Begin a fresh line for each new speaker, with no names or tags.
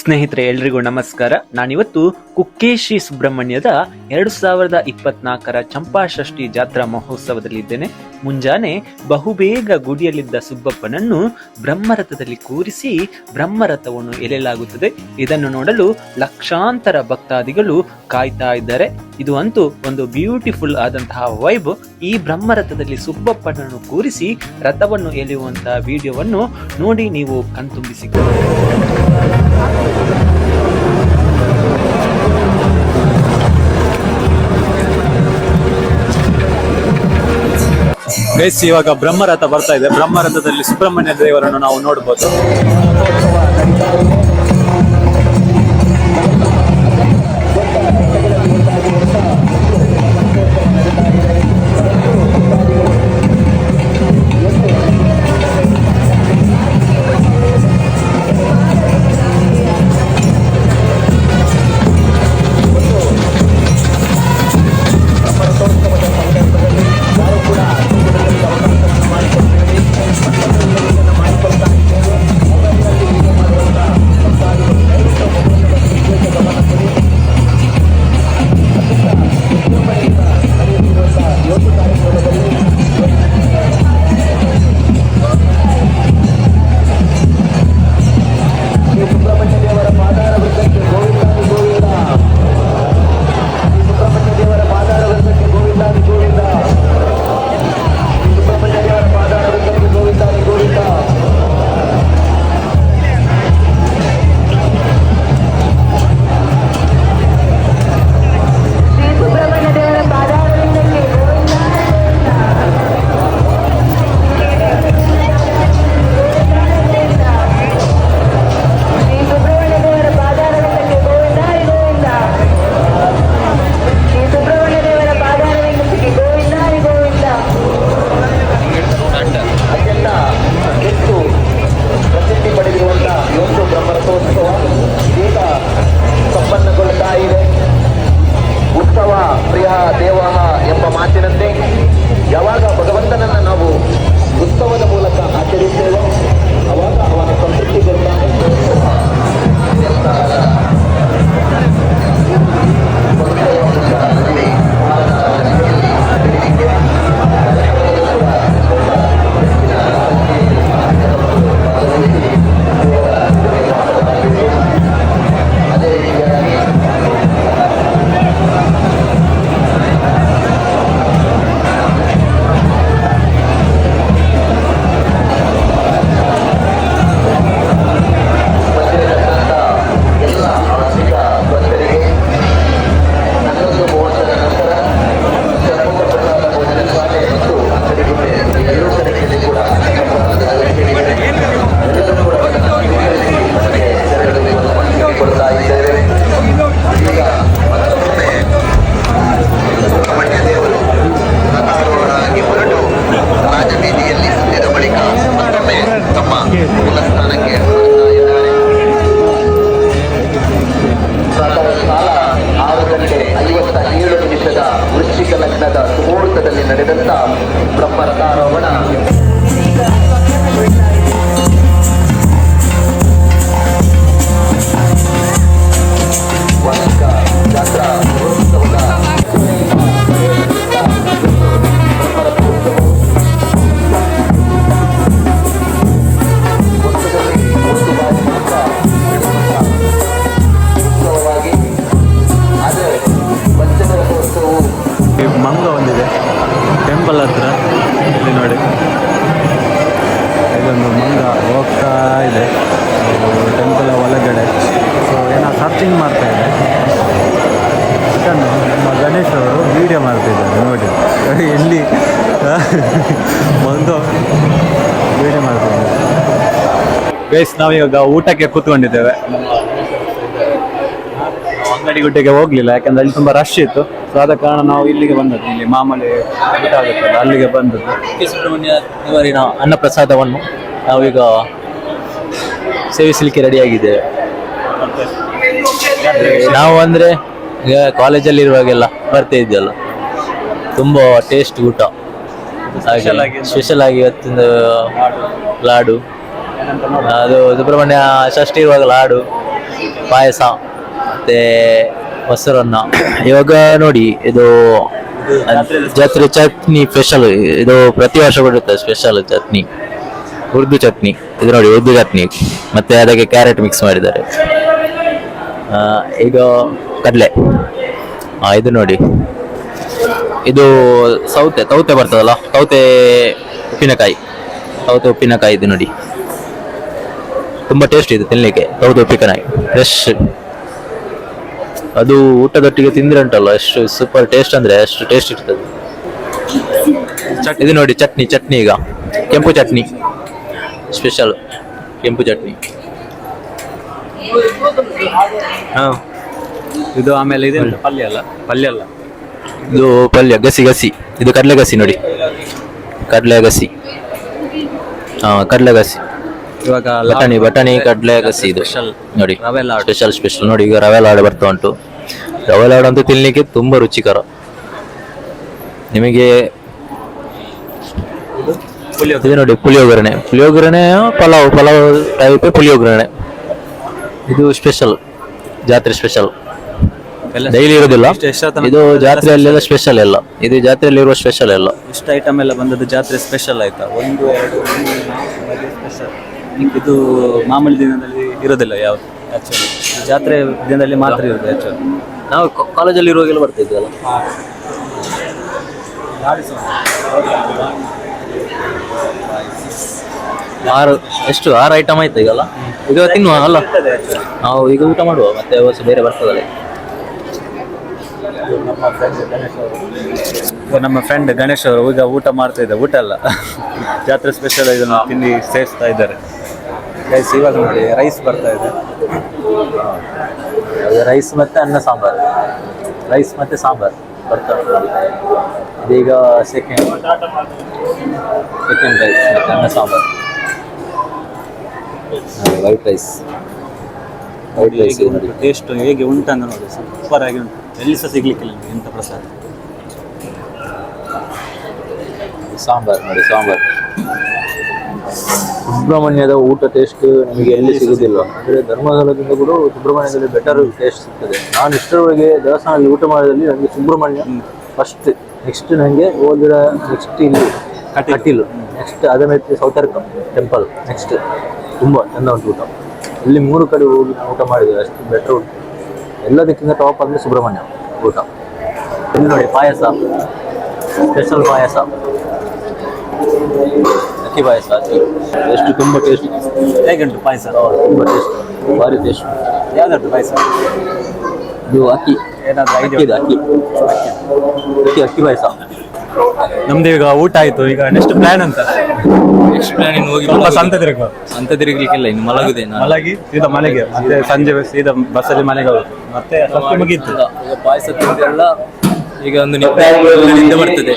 ಸ್ನೇಹಿತರೆ, ಎಲ್ರಿಗೂ ನಮಸ್ಕಾರ. ನಾನಿವತ್ತು ಕುಕ್ಕೆ ಶ್ರೀ ಸುಬ್ರಹ್ಮಣ್ಯದ 2024 ಚಂಪಾಷಷ್ಠಿ ಜಾತ್ರಾ ಮಹೋತ್ಸವದಲ್ಲಿದ್ದೇನೆ. ಮುಂಜಾನೆ ಬಹುಬೇಗ ಗುಡಿಯಲ್ಲಿದ್ದ ಸುಬ್ಬಪ್ಪನನ್ನು ಬ್ರಹ್ಮರಥದಲ್ಲಿ ಕೂರಿಸಿ ಬ್ರಹ್ಮರಥವನ್ನು ಎಳೆಯಲಾಗುತ್ತದೆ. ಇದನ್ನು ನೋಡಲು ಲಕ್ಷಾಂತರ ಭಕ್ತಾದಿಗಳು ಕಾಯ್ತಾ ಇದ್ದಾರೆ. ಇದು ಅಂತೂ ಒಂದು ಬ್ಯೂಟಿಫುಲ್ ಆದಂತಹ ವೈಬ್. ಈ ಬ್ರಹ್ಮರಥದಲ್ಲಿ ಸುಬ್ಬಪ್ಪನನ್ನು ಕೂರಿಸಿ ರಥವನ್ನು ಎಳೆಯುವಂತಹ ವಿಡಿಯೋವನ್ನು ನೋಡಿ ನೀವು ಕಣ್ತುಂಬಿಸಿಕೊಳ್ಳಿ.
ಗೈಸ್, ಇವಾಗ ಬ್ರಹ್ಮರಥ ಬರ್ತಾ ಇದೆ. ಬ್ರಹ್ಮರಥದಲ್ಲಿ ಸುಬ್ರಹ್ಮಣ್ಯ ದೇವರನ್ನು ನಾವು ನೋಡಬಹುದು. ಯಾವಾಗ ಭಗವಂತನನ್ನ ನಾವು ಉತ್ಸವದ ಮೂಲಕ ಆಚರಿಸ್ತೇವೋ ಅವಾಗ ಅವನ ಸಂತೃಪ್ತಿ ಮುಹೂರ್ತದಲ್ಲಿ ನಡೆದಂತ ಬ್ರಹ್ಮರಥಾರೋಹಣ ಜಾತ್ರಾ ಮಹೋತ್ಸವದ ಮಂಗ ಒಂದಿದೆ ಟೆಂಪಲ್ ಹತ್ರ. ಇಲ್ಲಿ ನೋಡಿ, ಇದೊಂದು ಮಂಗ ಹೋಗ್ತಾ ಇದೆ ಟೆಂಪಲ್ ಒಳಗಡೆ. ಸೊ ಏನೋ ಸರ್ಚಿಂಗ್ ಮಾಡ್ತಾ ಇದೆ. ಇದನ್ನು ನಮ್ಮ ಗಣೇಶ್ ಅವರು ವಿಡಿಯೋ ಮಾಡ್ತಿದ್ದಾರೆ ನೋಡಿ. ಎಲ್ಲಿ ಮಂಗ ವಿಡಿಯೋ ಮಾಡ್ತಿದ್ದಾರೆ. ಗೈಸ್, ನಾವೀಗ ಊಟಕ್ಕೆ ಕೂತ್ಕೊಂಡಿದ್ದೇವೆ. ಅಂಗಡಿ ಗುಡ್ಡೆಗೆ ಹೋಗ್ಲಿಲ್ಲ, ಯಾಕಂದ್ರೆ ಅಲ್ಲಿ ತುಂಬಾ ರಶ್ ಇತ್ತು. ಸೊ ಆದ ಕಾರಣ ನಾವು ಇಲ್ಲಿಗೆ ಬಂದದ್ದು. ಇಲ್ಲಿ ಮಾಮೂಲಿ ಊಟ ಆಗುತ್ತಲ್ಲ, ಅಲ್ಲಿಗೆ ಬಂದದ್ದು.
ಸುಬ್ರಹ್ಮಣ್ಯ ದೇವರಿನ ಅನ್ನಪ್ರಸಾದವನ್ನು ನಾವೀಗ ಸೇವಿಸಲಿಕ್ಕೆ ರೆಡಿಯಾಗಿದ್ದೇವೆ. ನಾವು ಅಂದ್ರೆ ಈಗ ಕಾಲೇಜಲ್ಲಿ ಇರುವಾಗೆಲ್ಲ ಬರ್ತಾ ಇದ್ದಲ್ಲ, ತುಂಬಾ ಟೇಸ್ಟ್ ಊಟ. ಸ್ಪೆಷಲ್ ಆಗಿ ಇವತ್ತಿನ ಲಾಡು, ಅದು ಸುಬ್ರಹ್ಮಣ್ಯ ಷಷ್ಠಿ ಇರುವಾಗ ಲಾಡು, ಪಾಯಸ ಮತ್ತೆ ಮೊಸರನ್ನ. ಇವಾಗ ನೋಡಿ ಇದು ಜಾತ್ರೆ ಚಟ್ನಿ ಸ್ಪೆಷಲ್, ಇದು ಪ್ರತಿ ವರ್ಷ ಬರುತ್ತೆ ಸ್ಪೆಷಲ್ ಚಟ್ನಿ, ಉರ್ದು ಚಟ್ನಿ. ಇದು ನೋಡಿ ಉರ್ದು ಚಟ್ನಿ, ಮತ್ತೆ ಅದಕ್ಕೆ ಕ್ಯಾರೆಟ್ ಮಿಕ್ಸ್ ಮಾಡಿದ್ದಾರೆ. ಈಗ ಕಡಲೆ. ಇದು ನೋಡಿ, ಇದು ತೌತೆ ಬರ್ತದಲ್ಲ, ತೌತೆ ಉಪ್ಪಿನಕಾಯಿ. ಇದು ನೋಡಿ ತುಂಬಾ ಟೇಸ್ಟ್ ಇದೆ ತಿನ್ಲಿಕ್ಕೆ. ತೌತೆ ಉಪ್ಪಿನಕಾಯಿ ಫ್ರೆಶ್. ಅದು ಊಟದೊಟ್ಟಿಗೆ ತಿಂದ್ರೆ ಉಂಟಲ್ಲ, ಎಷ್ಟು ಸೂಪರ್ ಟೇಸ್ಟ್ ಅಂದ್ರೆ ಅಷ್ಟು ಟೇಸ್ಟ್ ಇರ್ತದೆ. ಇದು ನೋಡಿ ಚಟ್ನಿ. ಈಗ ಕೆಂಪು ಚಟ್ನಿ ಸ್ಪೆಷಲ್, ಕೆಂಪು ಚಟ್ನಿ.
ಇದು ಆಮೇಲೆ ಇದೆ ಪಲ್ಯ ಅಲ್ಲ,
ಇದು ಪಲ್ಯ ಗಸಿ. ಇದು ಕಡಲೆ ಗಸಿ ನೋಡಿ, ಕಡಲೆ ಗಸಿ.
ಇವಾಗ
ಬಟಾಣಿ ಕಡಲೆ ಗಸಿ. ಇದು ನೋಡಿ
ರವೆ ಲಾಡು
ಸ್ಪೆಷಲ್ ನೋಡಿ. ಈಗ ರವೆ ಲಾಡು ಬರ್ತಾ ಉಂಟು. ರವೆ ಲಾಡು ಅಂತೂ ತಿನ್ಲಿಕ್ಕೆ ತುಂಬಾ ರುಚಿಕರ. ನಿಮಗೆ ಇದು ನೋಡಿ ಪುಳಿಯೋಗರಣೆ, ಪಲಾವ್ ಟೈಪ್ ಪುಳಿಯೋಗರಣೆ. ಇದು ಸ್ಪೆಷಲ್, ಜಾತ್ರೆ ಸ್ಪೆಷಲ್, ಡೈಲಿ ಇರೋದಿಲ್ಲ ಇದು. ಜಾತ್ರೆಯಲ್ಲೆಲ್ಲ ಸ್ಪೆಷಲ್ ಎಲ್ಲ ಇದು, ಜಾತ್ರೆಯಲ್ಲಿರುವ ಸ್ಪೆಷಲ್ ಎಲ್ಲ.
ಇಷ್ಟು ಐಟಮ್ ಎಲ್ಲ ಬಂದದ್ದು ಜಾತ್ರೆ ಸ್ಪೆಷಲ್ ಆಯ್ತಾ? 1, 2, 3, 4 ಸ್ಪೆಷಲ್. ಇದು ಮಾಮೂಲಿ ದಿನದಲ್ಲಿ ಇರೋದಿಲ್ಲ ಯಾವುದು. ಆ್ಯಕ್ಚುಲಿ ಜಾತ್ರೆ ದಿನದಲ್ಲಿ ಮಾತ್ರ ಇರೋದು. ಆ್ಯಕ್ಚುಲಿ
ನಾವು ಕಾಲೇಜಲ್ಲಿ ಇರುವಾಗೆಲ್ಲ ಬರ್ತಿದ್ವಲ್ಲ. ಆರು ಐಟಮ್ ಆಯ್ತು ಈಗಲ್ಲ. ಈಗ ತಿನ್ನುವ ಅಲ್ಲ, ನಾವು ಈಗ ಊಟ ಮಾಡುವ, ಮತ್ತೆ ಬೇರೆ ಬರ್ತದಲ್ಲ.
ನಮ್ಮ ಫ್ರೆಂಡ್ ಗಣೇಶ್ ಅವರು ಈಗ ಊಟ ಮಾಡ್ತಾ ಇದ್ದಾರೆ. ಊಟ ಅಲ್ಲ, ಜಾತ್ರೆ ಸ್ಪೆಷಲ್ ಇದನ್ನು ತಿಂಡಿ ಸೇರಿಸ್ತಾ ಇದ್ದಾರೆ. ಇವಾಗ ನೋಡಿ ರೈಸ್ ಬರ್ತಾ ಇದೆ.
ರೈಸ್ ಮತ್ತೆ ಅನ್ನ ಸಾಂಬಾರ್, ರೈಸ್ ಮತ್ತೆ ಸಾಂಬಾರ್ ಬರ್ತಾ ಉಂಟು. ಇದೀಗ ಸೆಕೆಂಡ್ ರೈಸ್ ಮತ್ತೆ ಅನ್ನ ಸಾಂಬಾರ್. ವೈಟ್ ರೈಸ್
ಟೇಸ್ಟ್ ಹೇಗೆ ಉಂಟಂತ ನೋಡಿ, ಸೂಪರ್ ಆಗಿ ಉಂಟು. ಎಲ್ಲಿ ಸಹ ಸಿಗ್ಲಿಕ್ಕಿಲ್ಲ ಇಂಥ ಪ್ರಸಾದ.
ಸಾಂಬಾರ್ ನೋಡಿ, ಸುಬ್ರಹ್ಮಣ್ಯದ ಊಟ ಟೇಸ್ಟ್ ನಮಗೆ ಎಲ್ಲಿ ಸಿಗುದಿಲ್ಲ. ಅಂದರೆ ಧರ್ಮಸ್ಥಳದಿಂದ ಕೂಡ ಸುಬ್ರಹ್ಮಣ್ಯದಲ್ಲಿ ಬೆಟರ್ ಟೇಸ್ಟ್ ಸಿಗ್ತದೆ. ನಾನು ಇಷ್ಟರವರೆಗೆ ದೇವಸ್ಥಾನದಲ್ಲಿ ಊಟ ಮಾಡೋದ್ರಲ್ಲಿ ನನಗೆ ಸುಬ್ರಹ್ಮಣ್ಯ ಫಸ್ಟ್, ನೆಕ್ಸ್ಟ್ ನನಗೆ ನೆಕ್ಸ್ಟ್ ಇಲ್ಲಿ ಕಟೀಲು, ನೆಕ್ಸ್ಟ್ ಅದ ಮೇಲೆ ಸೌತರ್ಕ ಟೆಂಪಲ್, ನೆಕ್ಸ್ಟ್ ತುಂಬ ಚೆಂದ ಉಂಟು ಊಟ. ಇಲ್ಲಿ 3 ಕಡೆ ಹೋಗಿ ಊಟ ಮಾಡಿದ್ದೇವೆ, ಅಷ್ಟು ಬೆಟರ್ ಉಂಟು. ಎಲ್ಲದಕ್ಕಿಂತ ಟಾಪ್ ಅಂದರೆ ಸುಬ್ರಹ್ಮಣ್ಯ ಊಟ. ಇಲ್ಲಿ ನೋಡಿ ಪಾಯಸ, ಸ್ಪೆಷಲ್ ಪಾಯಸ, ಅಕ್ಕಿ ಪಾಯಸ. ಎಷ್ಟು ತುಂಬ ಟೇಸ್ಟ್.
ಹೇಗುಂಟು ಪಾಯಸ?
ತುಂಬ ಟೇಸ್ಟ್, ಭಾರಿ ಟೇಸ್ಟ್.
ಯಾವ್ದು ಪಾಯಸ?
ಇದು ಅಕ್ಕಿ, ಅಕ್ಕಿ ಪಾಯಸ.
ನಮ್ದು ಈಗ ಊಟ ಆಯ್ತು. ಈಗ ನೆಕ್ಸ್ಟ್ ಪ್ಲಾನ್ ಅಂತ?
ನೆಕ್ಸ್ಟ್ ಪ್ಲಾನ್ ಇನ್ನು ಹೋಗಿ ಅಂತ ತಿರುಗಲಿಕ್ಕಿಲ್ಲ, ಇನ್ನು ಮಲಗಿ
ಸೀದಾ ಮನೆಗೆ. ಮತ್ತೆ ಸಂಜೆ ಸೀದಾ ಬಸ್ಸಲ್ಲಿ ಮನೆಗೆ ಹೋಗುದು. ಮತ್ತೆ ಮುಗೀತು.
ಪಾಯಸ ತಿಂದೆಲ್ಲ ಈಗ ಒಂದು ನಿದ್ದೆ ಬರ್ತದೆ.